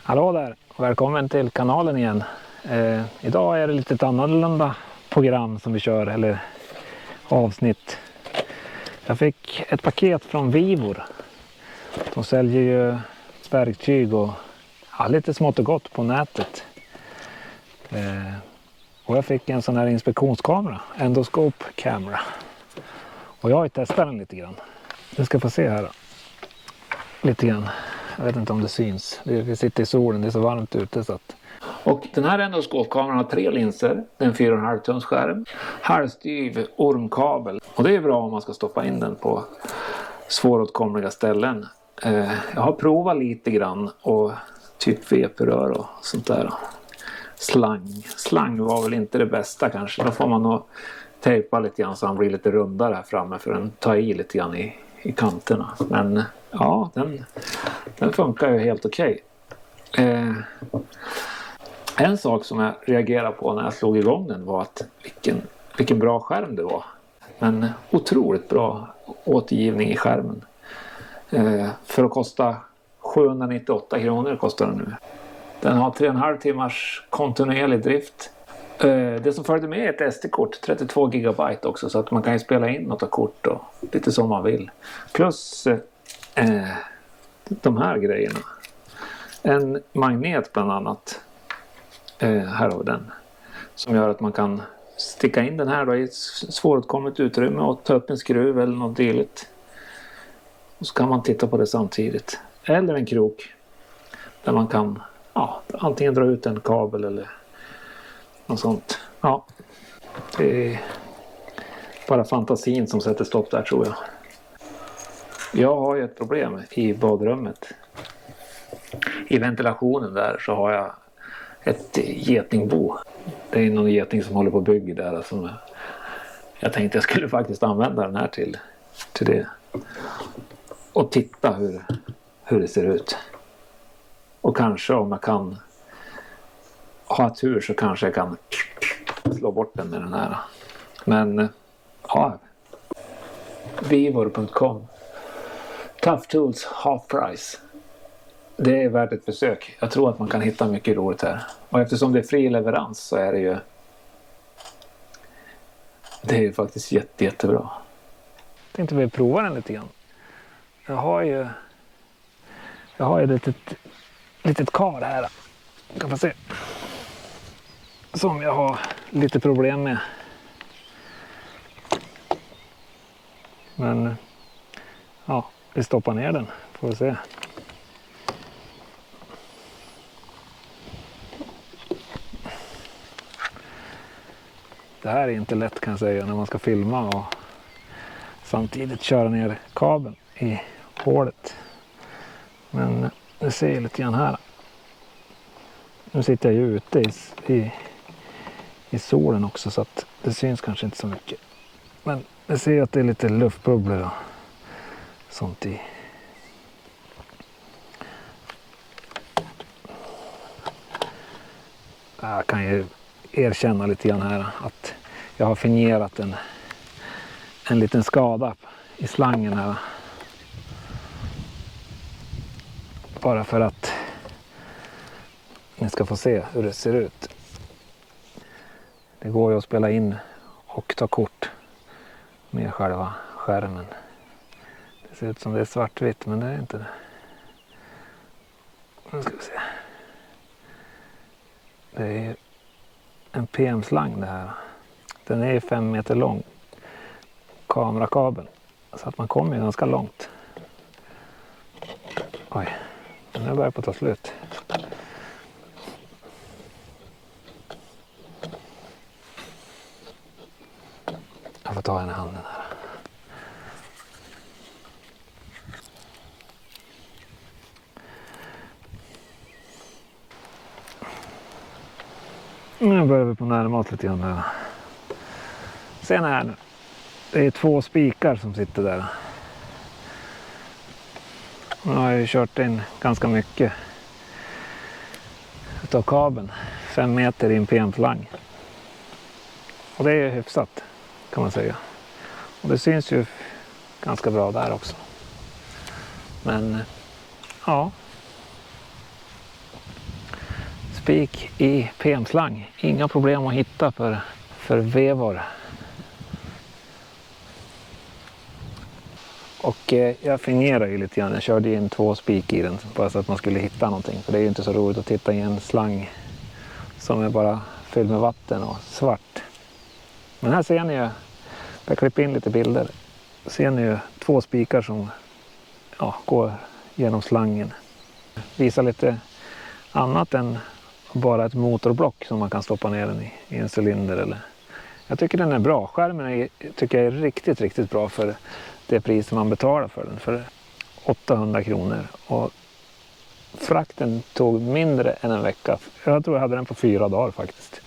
Hallå där och välkommen till kanalen igen. Idag är det lite ett annorlunda program som vi kör, eller avsnitt. Jag fick ett paket från Vivor. De säljer ju verktyg och lite smått och gott på nätet. Och jag fick en sån här inspektionskamera, Endoscope Camera. Och jag har ju testat den lite grann. Du ska få se här då. Lite grann. Jag vet inte om det syns. Vi sitter i solen, det är så varmt ute så att... Och den här endoskopkameran har 3 linser. Det är en 4,5 tums skärm. Halvstyv ormkabel. Och det är bra om man ska stoppa in den på svåråtkomliga ställen. Jag har provat lite grann och typ VP-rör och sånt där. Slang var väl inte det bästa kanske. Då får man nog tejpa lite grann så han blir lite rundare här framme för den tar i lite grann i kanterna. Men ja, den funkar ju helt okej. En sak som jag reagerade på när jag slog igång den var att vilken bra skärm det var. Men otroligt bra återgivning i skärmen. För att kosta 798 kronor kostar den nu. Den har 3,5 timmars kontinuerlig drift. Det som följde med är ett SD-kort, 32 GB också, så att man kan ju spela in något av kort och lite som man vill. Plus de här grejerna. En magnet bland annat. Här har vi den. Som gör att man kan sticka in den här då i ett svåråtkomligt utrymme och ta upp en skruv eller något dylikt. Och så kan man titta på det samtidigt. Eller en krok. Där man kan antingen dra ut en kabel eller något sånt. Ja, det är bara fantasin som sätter stopp där, tror jag. Jag har ju ett problem i badrummet. I ventilationen där så har jag ett getingbo. Det är någon geting som håller på att bygga där. Som jag tänkte jag skulle faktiskt använda den här till det. Och titta hur det ser ut. Och kanske om jag kan ha tur så kanske jag kan slå bort den med den här. Men ja, Vivor.com. Tough Tools Half Price. Det är värt ett besök. Jag tror att man kan hitta mycket roligt här. Och eftersom det är fri leverans så är det är ju faktiskt jättebra. Jag tänkte vi prova den lite grann. Jag har ju ett litet kar här. Kan man se. Som jag har lite problem med. Men ja, vi stoppar ner den. Får vi se. Det här är inte lätt kan jag säga när man ska filma och samtidigt köra ner kabeln i hålet. Men det ser lite grann här. Nu sitter jag ju ute i solen också så att det syns kanske inte så mycket. Men jag ser att det är lite luftbubblor och sånt i. Jag kan ju erkänna lite grann här att jag har fingerat en liten skada i slangen här. Bara för att ni ska få se hur det ser ut. Det går ju att spela in och ta kort med själva skärmen. Det ser ut som det är svartvitt men det är inte det. Nu ska vi se. Det är en PM-slang det här. Den är 5 meter lång. Kamerakabel. Så att man kommer ganska långt. Oj, den är börjar på att ta slut. Jag får ta den i handen här. Nu börjar vi på närmat lite grann här. Se här nu. Det är 2 spikar som sitter där. Nu har jag ju kört in ganska mycket utav kabeln. 5 meter i en PM-slang. Och det är hyfsat kan man säga. Och det syns ju ganska bra där också. Men ja. spik i PM-slang. Inga problem att hitta för vevor. Och jag fingerar ju lite grann. Jag körde in 2 spik i den bara så att man skulle hitta någonting. För det är ju inte så roligt att titta i en slang som är bara fylld med vatten och svart. Men här ser ni ju, jag klipper in lite bilder. Ser ni ju 2 spikar som går genom slangen. Visar lite annat än bara ett motorblock som man kan stoppa ner den i en cylinder. Eller. Jag tycker den är bra. Skärmen tycker jag är riktigt, riktigt bra för det pris man betalar för den. För 800 kronor. Och frakten tog mindre än en vecka. Jag tror jag hade den på 4 dagar faktiskt.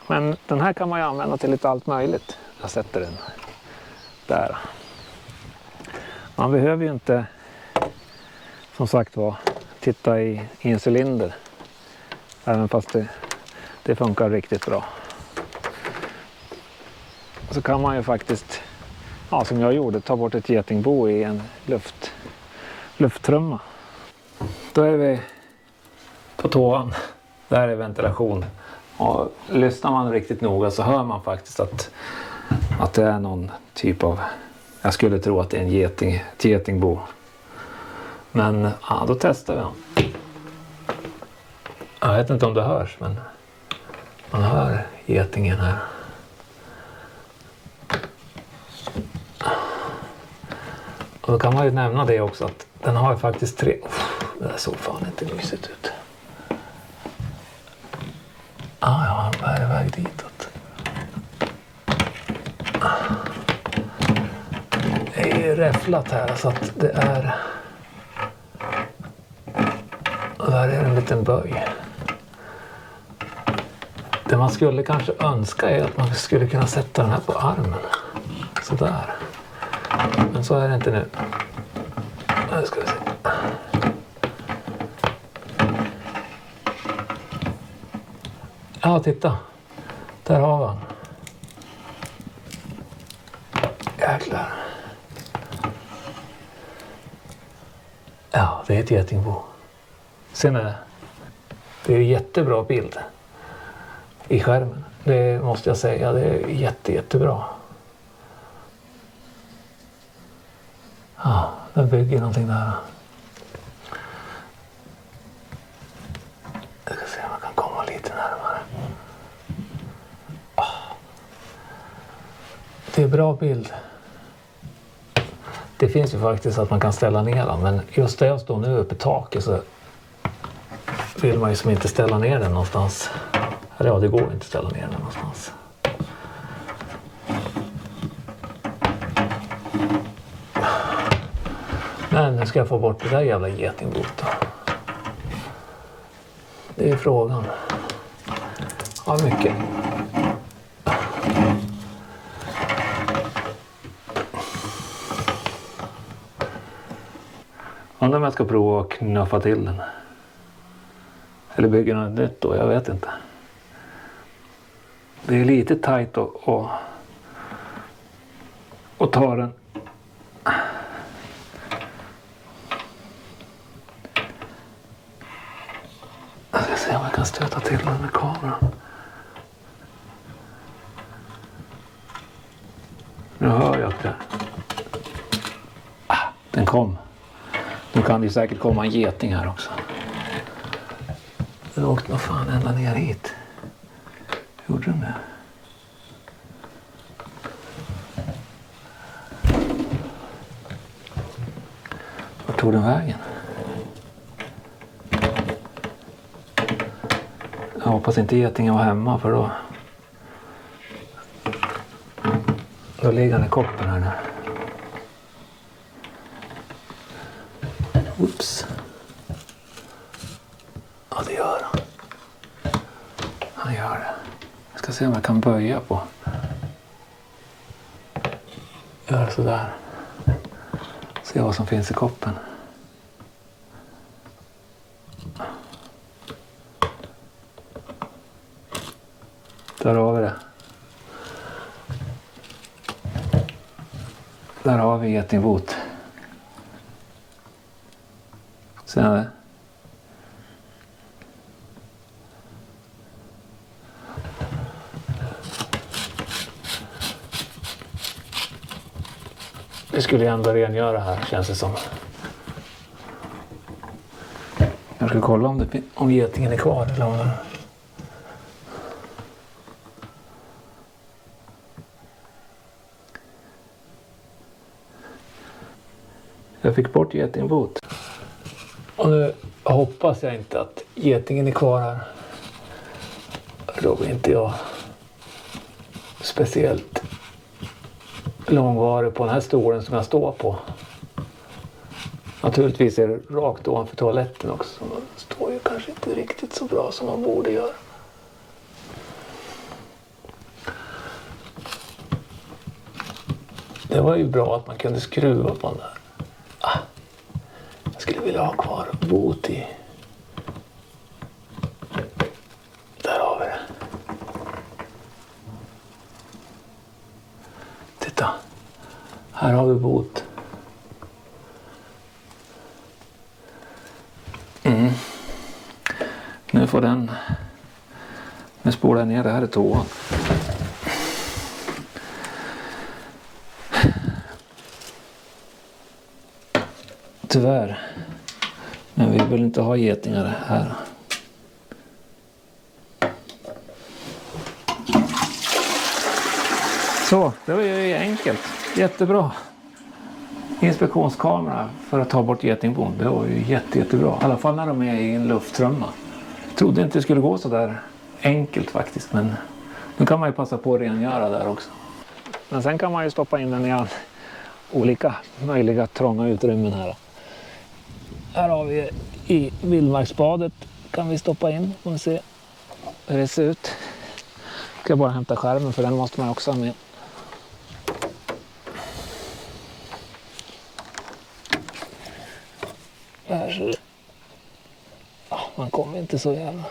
Men den här kan man ju använda till lite allt möjligt. Jag sätter den där. Man behöver ju inte, som sagt var, titta i en cylinder. Även fast det funkar riktigt bra. Så kan man ju faktiskt, som jag gjorde, ta bort ett getingbo i en lufttrumma. Då är vi på toan. Där är ventilation. Och lyssnar man riktigt noga så hör man faktiskt att det är någon typ av, jag skulle tro att det är ett getingbo. Men då testar vi den. Jag vet inte om det hörs, men man hör getingen här. Och då kan man ju nämna det också att den har ju faktiskt 3... det där såg fan inte mysigt ut. Han bär iväg ditåt. Det är ju räfflat här så att det är... och där är en liten böj. Det man skulle kanske önska är att man skulle kunna sätta den här på armen. Sådär. Men så är det inte nu. Nu ska vi se. Ja, titta. Där har vi han. Jäklar. Ja, det är ett getingbo. Sen är det är jättebra bild i skärmen. Det måste jag säga. Det är jättebra. Ja, den bygger någonting där. Jag ska se om jag kan komma lite närmare. Det är bra bild. Det finns ju faktiskt att man kan ställa ner den. Men just där jag står nu uppe i taket så vill man ju som inte ställa ner den någonstans. Eller ja, det går inte att ställa ner den någonstans. Men nu ska jag få bort det där jävla getingbot. Det är frågan. Ja, mycket. Undrar om jag ska prova att knuffa till den. Eller bygga något nytt då, jag vet inte. Det är lite tajt och ta den. Jag ska se om jag kan stöta till den med kameran. Nu hör jag att den kom. Nu kan det säkert komma en geting här också. Den åkte nog fan ända ner hit. Gjorde den det? Vart tog den vägen? Jag hoppas inte getingen var hemma för då ligger den i koppen här nu. Oops. Ja, det gör han. Han gör det. Jag ska se om jag kan böja på. Gör sådär. Se vad som finns i koppen. Där har vi det. Där har vi getingbot. Ser ni det? skulle jag ändå rengöra här, känns det som. Jag ska kolla om getingen är kvar eller om den... Jag fick bort getingbot. Och nu hoppas jag inte att getingen är kvar här. Då blir inte jag speciellt långvarig på den här stolen som jag står på. Naturligtvis är det rakt ovanför toaletten också. Man står ju kanske inte riktigt så bra som man borde göra. Det var ju bra att man kunde skruva på den där. Jag skulle vilja ha kvar bot i. Där har vi det. Titta. Här har vi bot. Nu får den... Nu spolar jag ner, det här är toan. Tyvärr. Men vi vill inte ha getingar här. Så, det var ju enkelt. Jättebra. Inspektionskamera för att ta bort getingbon. Det var ju jättebra. I alla fall när de är i en lufttrumma. Jag trodde inte det skulle gå så där enkelt faktiskt. Men nu kan man ju passa på att rengöra där också. Men sen kan man ju stoppa in den i olika möjliga trånga utrymmen här. Här har vi i vildmarksbadet, kan vi stoppa in och se hur det ser ut. Ska jag bara hämta skärmen för den måste man också ha med. Här ser det. Man kommer inte så jävla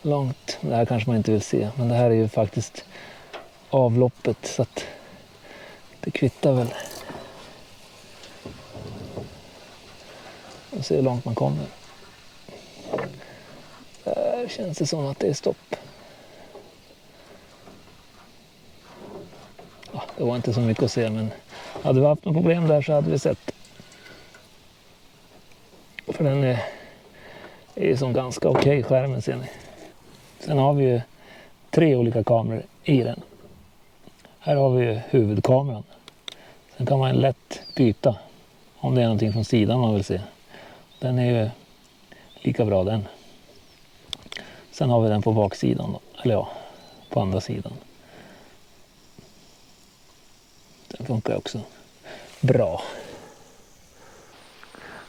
långt. Det här kanske man inte vill se, men det här är ju faktiskt avloppet så att det kvittar väl. Och se hur långt man kommer. Där känns det som att det är stopp. Ja, det var inte så mycket att se, men hade vi haft något problem där så hade vi sett. För den är ju som ganska okej skärmen, ser ni. Sen har vi ju 3 olika kameror i den. Här har vi ju huvudkameran. Sen kan man lätt byta om det är någonting från sidan man vill se. Den är ju lika bra den. Sen har vi den på baksidan då. Eller ja, på andra sidan. Den funkar också bra.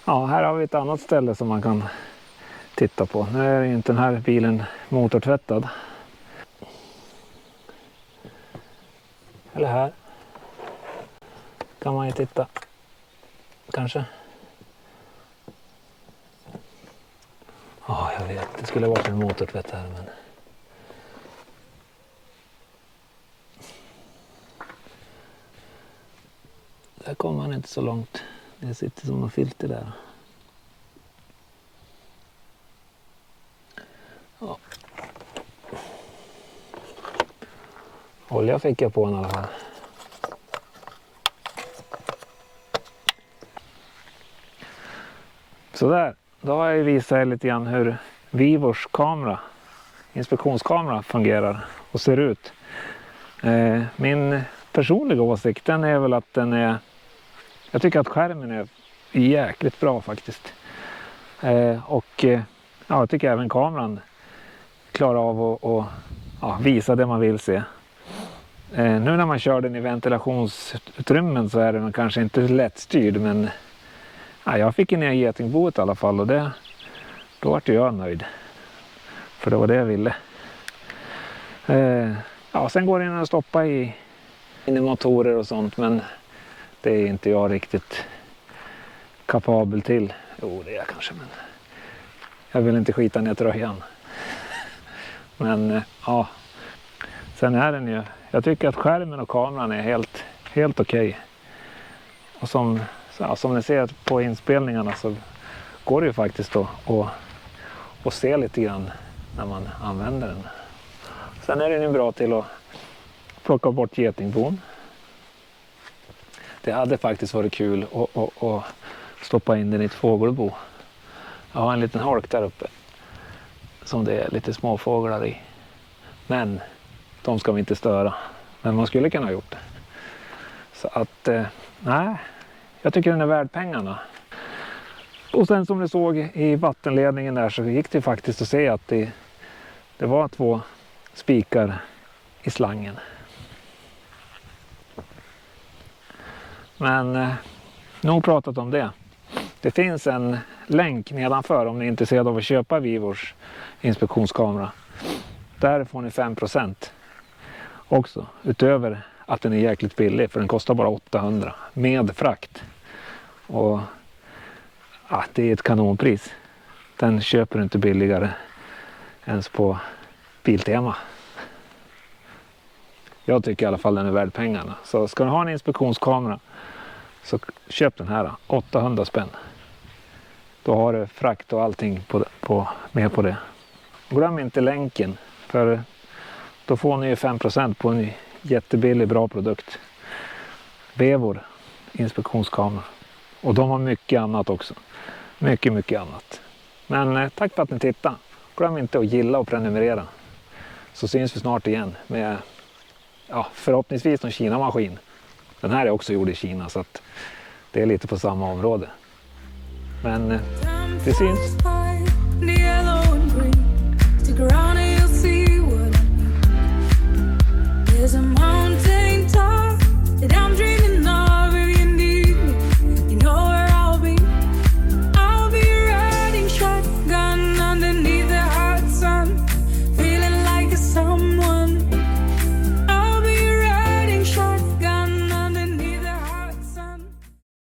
Ja, här har vi ett annat ställe som man kan titta på. Nu är ju inte den här bilen motortvättad. Eller här. Kan man ju titta. Kanske. Ja, jag vet. Det skulle ha varit en motortvätt här, men... Där kommer man inte så långt. Det sitter som en filter där. Ja. Olja fick jag på den i alla fall. Sådär, då har jag visat er lite grann hur Vivors kamera, inspektionskamera, fungerar och ser ut. Min personliga åsikt är väl att den är... Jag tycker att skärmen är jäkligt bra faktiskt. Ja, jag tycker även kameran klarar av att visa det man vill se. Nu när man kör den i ventilationsutrymmen så är den kanske inte lättstyrd, men ja, jag fick ner getingboet i alla fall och då var jag nöjd. För det var det jag ville. Ja, sen går det in och stoppa in i motorer och sånt, men det är inte jag riktigt kapabel till. Jo, det är jag kanske, men jag vill inte skita ner tröjan. Men ja, sen är den ju... Jag tycker att skärmen och kameran är helt okej. Och som ni ser på inspelningarna så går det ju faktiskt att se lite grann när man använder den. Sen är den ju bra till att plocka bort getingbon. det hade faktiskt varit kul att stoppa in den i ett fågelbo. Jag har en liten holk där uppe som det är lite småfåglar i. Men de ska vi inte störa. Men man skulle kunna ha gjort det. Så att, nej, jag tycker den är värd pengarna. Och sen som ni såg i vattenledningen där så gick det faktiskt att se att det var 2 spikar i slangen. Men nog pratat om det. Det finns en länk nedanför om ni är intresserade av att köpa Vivors inspektionskamera. Där får ni 5% också. Utöver att den är jäkligt billig, för den kostar bara 800 med frakt. Och ja, det är ett kanonpris. Den köper du inte billigare ens på Biltema. Jag tycker i alla fall den är värd pengarna. Så ska du ha en inspektionskamera så köp den här, 800 spänn. Då har du frakt och allting med på det. Glöm inte länken, för då får ni ju 5% på en jättebillig bra produkt. Vevor inspektionskamera. Och de har mycket annat också. Mycket, mycket annat. Men tack för att ni tittade. Glöm inte att gilla och prenumerera. Så syns vi snart igen med förhoppningsvis någon Kina-maskin. Den här är också gjord i Kina så att det är lite på samma område. Men vi syns.